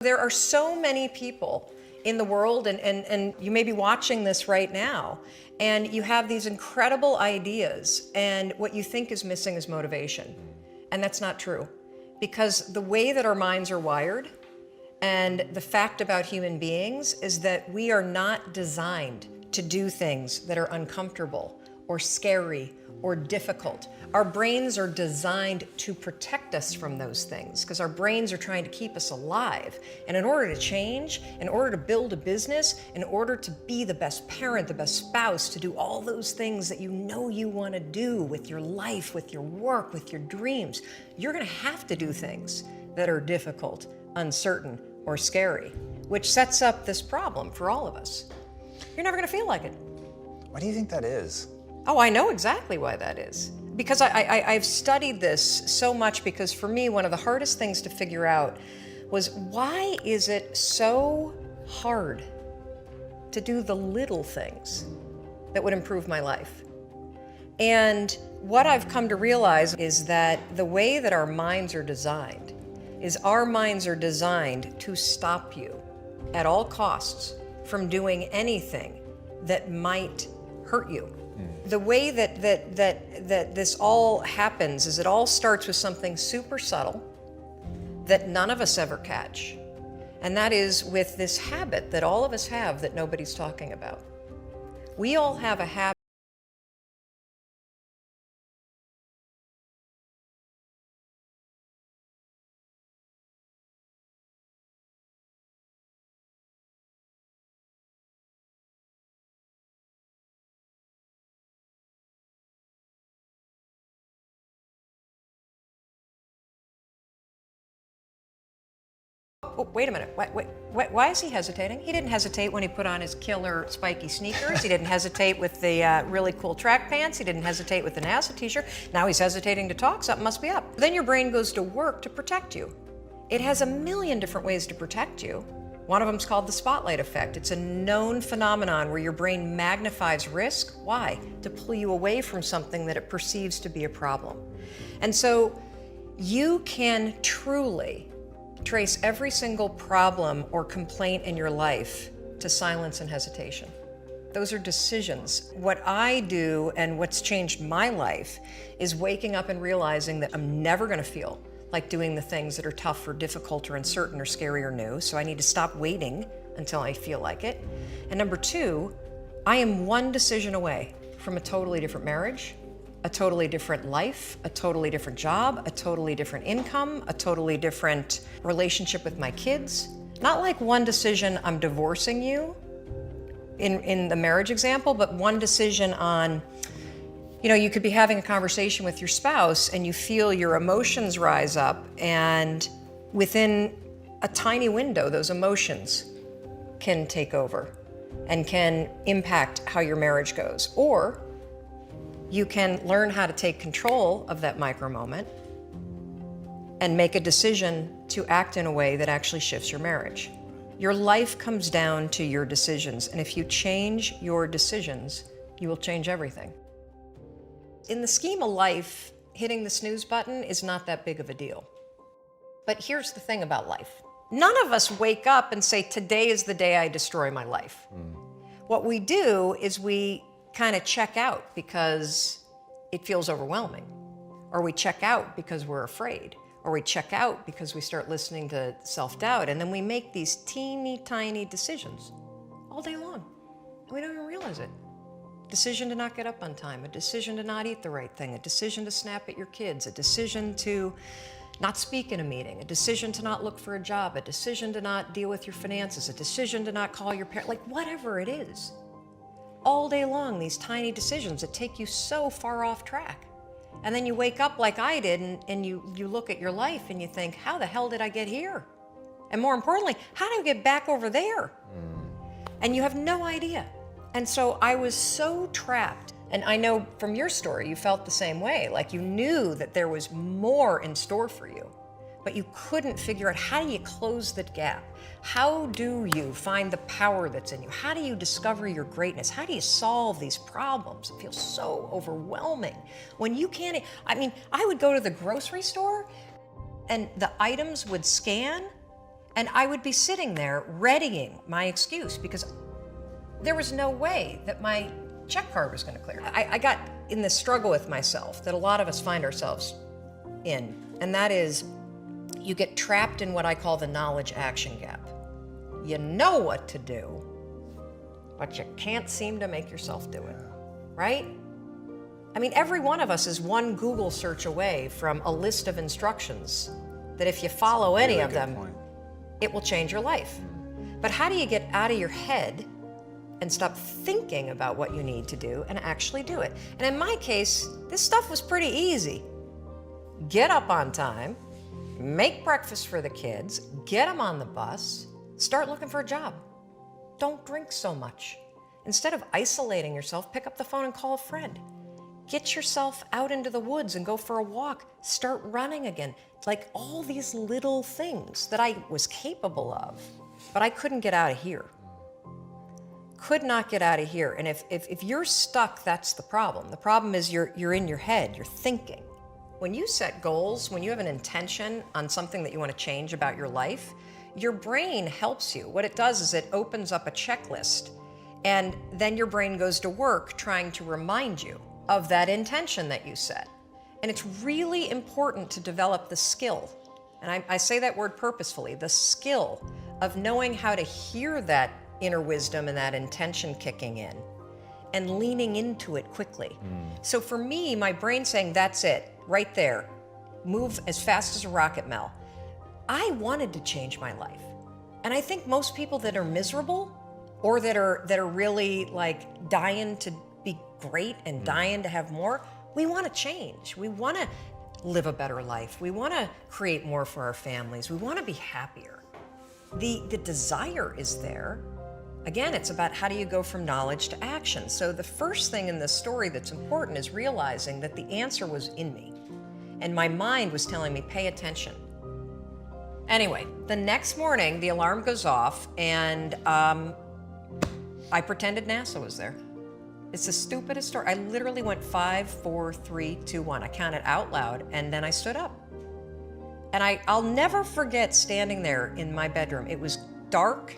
There are so many people in the world, and you may be watching this right now, and you have these incredible ideas, and what you think is missing is motivation. And that's not true. Because the way that our minds are wired, and the fact about human beings is that we are not designed to do things that are uncomfortable or scary or difficult. Our brains are designed to protect us from those things because our brains are trying to keep us alive. And in order to change, in order to build a business, in order to be the best parent, the best spouse, to do all those things that you know you want to do with your life, with your work, with your dreams, you're going to have to do things that are difficult, uncertain, or scary, which sets up this problem for all of us. You're never going to feel like it. Why do you think that is? Oh, I know exactly why that is. Because I've studied this so much, because for me, one of the hardest things to figure out was, why is it so hard to do the little things that would improve my life? And what I've come to realize is that the way that our minds are designed is our minds are designed to stop you at all costs from doing anything that might hurt you. The way that this all happens is it all starts with something super subtle that none of us ever catch. And that is with this habit that all of us have that nobody's talking about. We all have a habit. Oh, wait a minute, why is he hesitating? He didn't hesitate when he put on his killer spiky sneakers. He didn't hesitate with the really cool track pants. He didn't hesitate with the NASA t-shirt. Now he's hesitating to talk, something must be up. Then your brain goes to work to protect you. It has a million different ways to protect you. One of them is called the spotlight effect. It's a known phenomenon where your brain magnifies risk. Why? To pull you away from something that it perceives to be a problem. And so you can truly trace every single problem or complaint in your life to silence and hesitation. Those are decisions. What I do and what's changed my life is waking up and realizing that I'm never going to feel like doing the things that are tough or difficult or uncertain or scary or new. So I need to stop waiting until I feel like it. And number two, I am one decision away from a totally different marriage, a totally different life, a totally different job, a totally different income, a totally different relationship with my kids. Not like one decision, I'm divorcing you in the marriage example, but one decision on, you could be having a conversation with your spouse and you feel your emotions rise up, and within a tiny window, those emotions can take over and can impact how your marriage goes. Or you can learn how to take control of that micro moment and make a decision to act in a way that actually shifts your marriage. Your life comes down to your decisions, and if you change your decisions, you will change everything. In the scheme of life, hitting the snooze button is not that big of a deal. But here's the thing about life. None of us wake up and say, today is the day I destroy my life. What we do is we kind of check out because it feels overwhelming, or we check out because we're afraid, or we check out because we start listening to self-doubt, and then we make these teeny tiny decisions all day long, and we don't even realize it. Decision to not get up on time, a decision to not eat the right thing, a decision to snap at your kids, a decision to not speak in a meeting, a decision to not look for a job, a decision to not deal with your finances, a decision to not call your parents, like whatever it is. All day long, these tiny decisions that take you so far off track. And then you wake up like I did, and you look at your life and you think, how the hell did I get here? And more importantly, how do I get back over there? And you have no idea. And so I was so trapped. And I know from your story, you felt the same way. Like you knew that there was more in store for you, but you couldn't figure out, how do you close that gap? How do you find the power that's in you? How do you discover your greatness? How do you solve these problems? It feels so overwhelming when you can't. I would go to the grocery store and the items would scan And I would be sitting there readying my excuse because there was no way that my check card was going to clear. I got in this struggle with myself that a lot of us find ourselves in, and that is you get trapped in what I call the knowledge-action gap. You know what to do, but you can't seem to make yourself do it, right? I mean, every one of us is one Google search away from a list of instructions that if you follow any of them, it will change your life. But how do you get out of your head and stop thinking about what you need to do and actually do it? And in my case, this stuff was pretty easy. Get up on time, make breakfast for the kids, get them on the bus, start looking for a job. Don't drink so much. Instead of isolating yourself, pick up the phone and call a friend. Get yourself out into the woods and go for a walk. Start running again. Like all these little things that I was capable of, but I couldn't get out of here. Could not get out of here. And if you're stuck, that's the problem. The problem is you're in your head, you're thinking. When you set goals, when you have an intention on something that you want to change about your life, your brain helps you. What it does is it opens up a checklist, and then your brain goes to work trying to remind you of that intention that you set. And it's really important to develop the skill, and I say that word purposefully, the skill of knowing how to hear that inner wisdom and that intention kicking in and leaning into it quickly. So for me, my brain saying, that's it, right there, move as fast as a rocket, Mel. I wanted to change my life. And I think most people that are miserable or that are really like dying to be great and dying to have more, we want to change. We want to live a better life. We want to create more for our families. We want to be happier. The desire is there. Again, it's about how do you go from knowledge to action. So the first thing in this story that's important is realizing that the answer was in me. And my mind was telling me, pay attention. Anyway, the next morning, the alarm goes off, and I pretended NASA was there. It's the stupidest story. I literally went 5, 4, 3, 2, 1. I counted out loud, and then I stood up. And I'll never forget standing there in my bedroom. It was dark,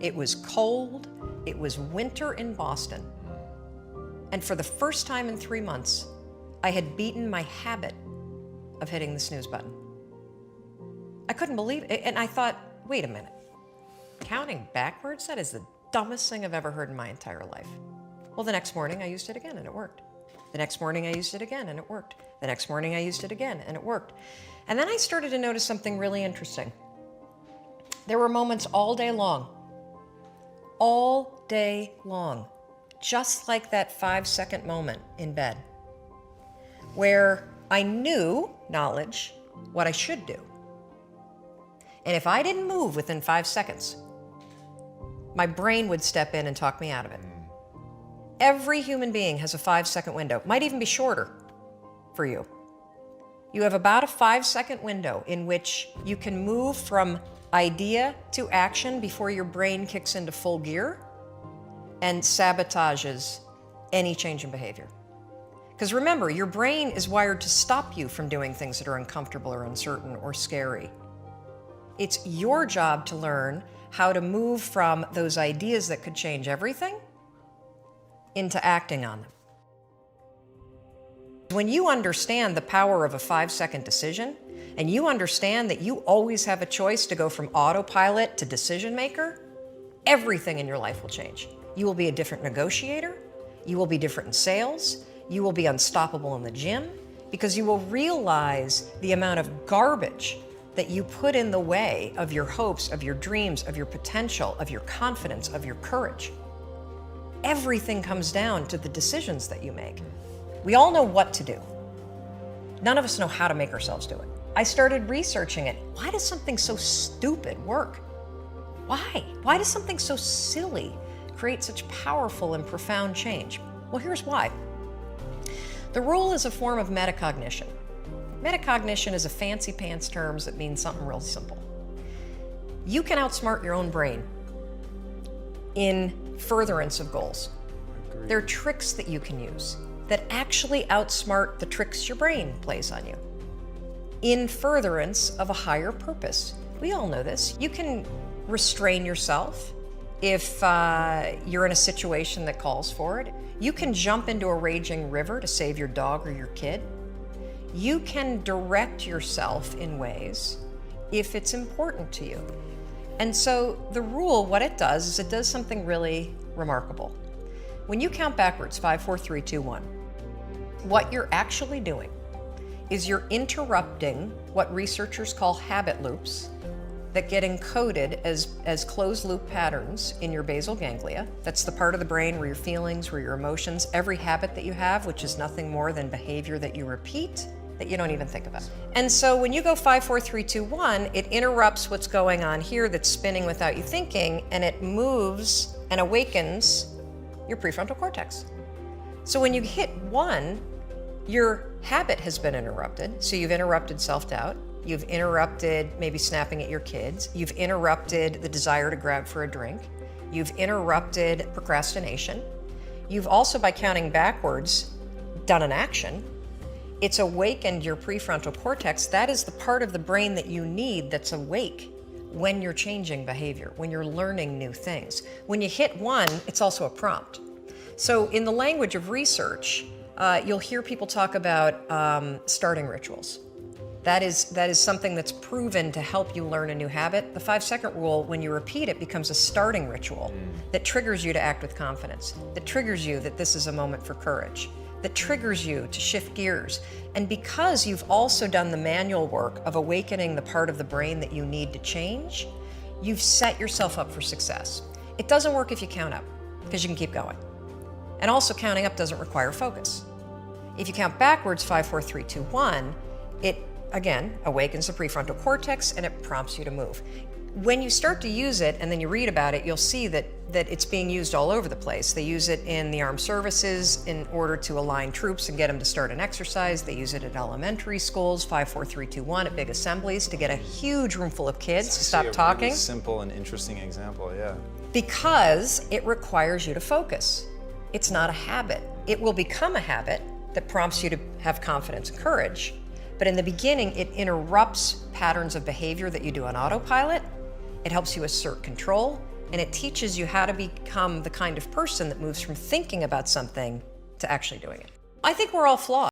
it was cold, it was winter in Boston. And for the first time in 3 months, I had beaten my habit of hitting the snooze button. I couldn't believe it, and I thought, wait a minute. Counting backwards? That is the dumbest thing I've ever heard in my entire life. Well, the next morning I used it again and it worked. The next morning I used it again and it worked. The next morning I used it again and it worked. And then I started to notice something really interesting. There were moments all day long, just like that 5-second moment in bed, where I knew, knowledge, what I should do. And if I didn't move within 5 seconds, my brain would step in and talk me out of it. Every human being has a 5-second window, might even be shorter for you. You have about a 5-second window in which you can move from idea to action before your brain kicks into full gear and sabotages any change in behavior. Because remember, your brain is wired to stop you from doing things that are uncomfortable or uncertain or scary. It's your job to learn how to move from those ideas that could change everything into acting on them. When you understand the power of a 5-second decision, and you understand that you always have a choice to go from autopilot to decision maker, everything in your life will change. You will be a different negotiator, you will be different in sales, you will be unstoppable in the gym, because you will realize the amount of garbage that you put in the way of your hopes, of your dreams, of your potential, of your confidence, of your courage. Everything comes down to the decisions that you make. We all know what to do. None of us know how to make ourselves do it. I started researching it. Why does something so stupid work? Why? Why does something so silly create such powerful and profound change? Well, here's why. The rule is a form of metacognition. Metacognition is a fancy pants term that means something real simple. You can outsmart your own brain in furtherance of goals. There are tricks that you can use that actually outsmart the tricks your brain plays on you in furtherance of a higher purpose. We all know this. You can restrain yourself if you're in a situation that calls for it. You can jump into a raging river to save your dog or your kid. You can direct yourself in ways if it's important to you. And so the rule, what it does is it does something really remarkable. When you count backwards, 5, 4, 3, 2, 1, what you're actually doing is you're interrupting what researchers call habit loops that get encoded as closed loop patterns in your basal ganglia. That's the part of the brain where your feelings, where your emotions, every habit that you have, which is nothing more than behavior that you repeat that you don't even think about. And so when you go 5, 4, 3, 2, 1, it interrupts what's going on here that's spinning without you thinking, and it moves and awakens your prefrontal cortex. So when you hit 1, your habit has been interrupted. So you've interrupted self-doubt. You've interrupted maybe snapping at your kids. You've interrupted the desire to grab for a drink. You've interrupted procrastination. You've also, by counting backwards, done an action. It's awakened your prefrontal cortex. That is the part of the brain that you need that's awake when you're changing behavior, when you're learning new things. When you hit 1, it's also a prompt. So in the language of research, you'll hear people talk about starting rituals. That is something that's proven to help you learn a new habit. The 5-second rule, when you repeat it, becomes a starting ritual that triggers you to act with confidence, that triggers you that this is a moment for courage, that triggers you to shift gears. And because you've also done the manual work of awakening the part of the brain that you need to change, you've set yourself up for success. It doesn't work if you count up, because you can keep going. And also, counting up doesn't require focus. If you count backwards, 5, 4, 3, 2, 1, it again awakens the prefrontal cortex and it prompts you to move. When you start to use it and then you read about it, you'll see that it's being used all over the place. They use it in the armed services in order to align troops and get them to start an exercise. They use it at elementary schools, 5, 4, 3, 2, 1, at big assemblies to get a huge room full of kids to stop talking. Really simple and interesting example, yeah. Because it requires you to focus. It's not a habit. It will become a habit that prompts you to have confidence and courage. But in the beginning, it interrupts patterns of behavior that you do on autopilot. It helps you assert control, and it teaches you how to become the kind of person that moves from thinking about something to actually doing it. I think we're all flawed.